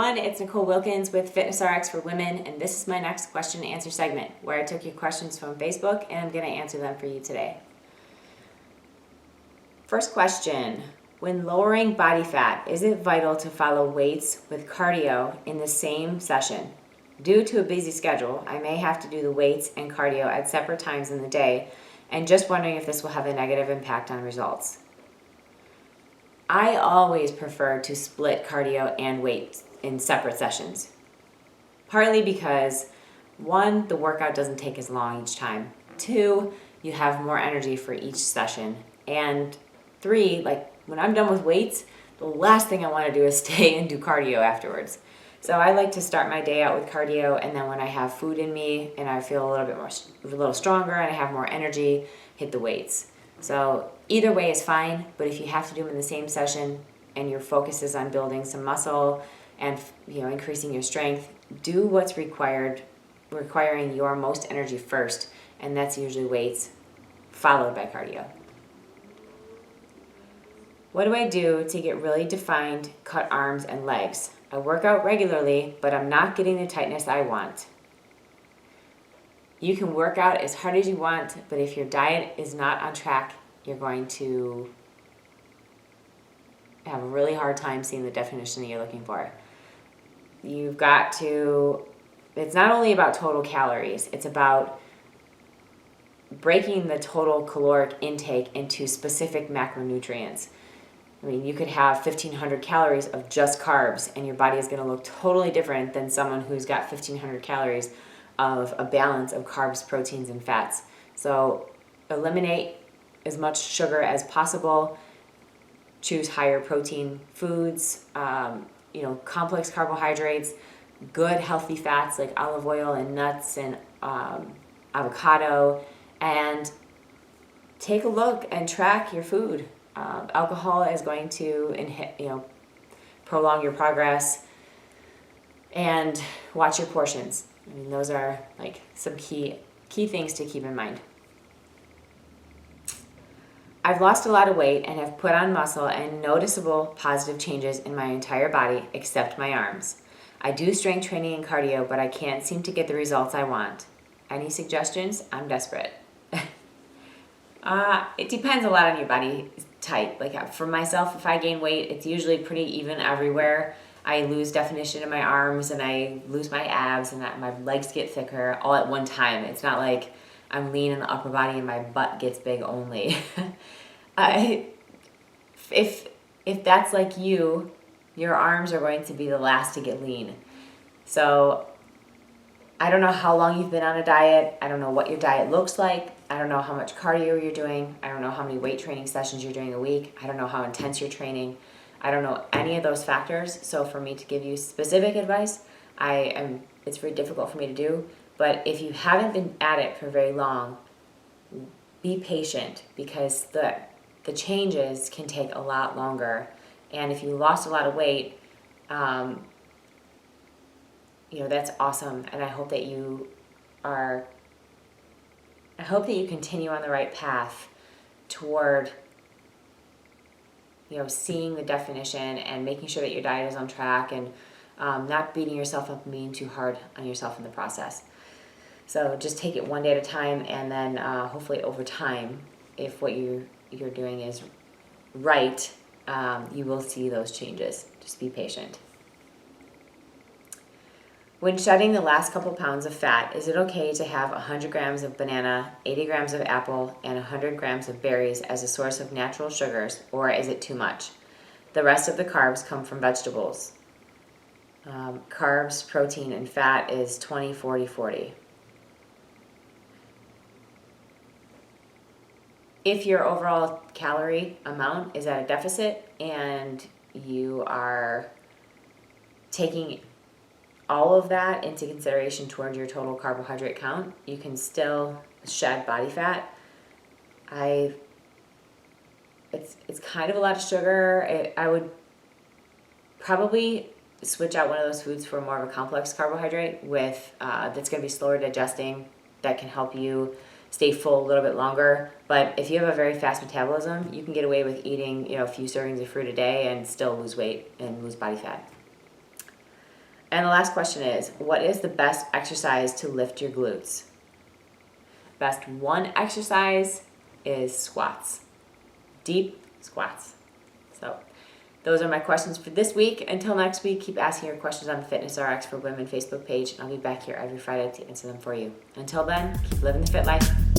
everyone, it's Nicole Wilkins with FitnessRx for Women, and this is my next question and answer segment where I took your questions from Facebook and I'm going to answer them for you today. First question, when lowering body fat, is it vital to follow weights with cardio in the same session? Due to a busy schedule, I may have to do the weights and cardio at separate times in the day, and just wondering if this will have a negative impact on results. I always prefer to split cardio and weights in separate sessions. Partly because, one, the workout doesn't take as long each time. Two, you have more energy for each session. And three, like when I'm done with weights, the last thing I want to do is stay and do cardio afterwards. So I like to start my day out with cardio, and then when I have food in me and I feel a little stronger and I have more energy, hit the weights. So either way is fine, but if you have to do them in the same session and your focus is on building some muscle and increasing your strength, do what's requiring your most energy first, and that's usually weights followed by cardio. What do I do to get really defined cut arms and legs? I work out regularly, but I'm not getting the tightness I want. You can work out as hard as you want, but if your diet is not on track, you're going to have a really hard time seeing the definition that you're looking for. You've got to, it's not only about total calories, it's about breaking the total caloric intake into specific macronutrients. I mean, you could have 1,500 calories of just carbs, and your body is going to look totally different than someone who's got 1,500 calories of a balance of carbs, proteins, and fats. So eliminate as much sugar as possible. Choose higher protein foods, complex carbohydrates, good healthy fats like olive oil and nuts and avocado, and take a look and track your food. Alcohol is going to prolong your progress, and watch your portions. I mean, those are like some key things to keep in mind. I've lost a lot of weight and have put on muscle and noticeable positive changes in my entire body except my arms. I do strength training and cardio, but I can't seem to get the results I want. Any suggestions? I'm desperate. It depends a lot on your body type. Like for myself, if I gain weight, it's usually pretty even everywhere. I lose definition in my arms and I lose my abs and my legs get thicker all at one time. It's not like I'm lean in the upper body and my butt gets big only. If that's like you, your arms are going to be the last to get lean. So I don't know how long you've been on a diet. I don't know what your diet looks like. I don't know how much cardio you're doing. I don't know how many weight training sessions you're doing a week. I don't know how intense you're training. I don't know any of those factors. So for me to give you specific advice, it's very difficult for me to do. But if you haven't been at it for very long, be patient, because the changes can take a lot longer. And if you lost a lot of weight, that's awesome. And I hope that you continue on the right path toward, seeing the definition and making sure that your diet is on track, and not beating yourself up and being too hard on yourself in the process. So just take it one day at a time, and then hopefully over time, if what you're doing is right, you will see those changes. Just be patient. When shedding the last couple pounds of fat, is it okay to have 100 grams of banana, 80 grams of apple, and 100 grams of berries as a source of natural sugars, or is it too much? The rest of the carbs come from vegetables. Carbs, protein, and fat is 20, 40, 40. If your overall calorie amount is at a deficit and you are taking all of that into consideration towards your total carbohydrate count, you can still shed body fat. It's kind of a lot of sugar. I would probably switch out one of those foods for more of a complex carbohydrate with that's going to be slower digesting, that can help you stay full a little bit longer. But if you have a very fast metabolism, you can get away with eating a few servings of fruit a day and still lose weight and lose body fat. And the last question is, what is the best exercise to lift your glutes? Best one exercise is squats. Deep squats. So those are my questions for this week. Until next week, keep asking your questions on the FitnessRx for Women Facebook page, and I'll be back here every Friday to answer them for you. Until then, keep living the fit life.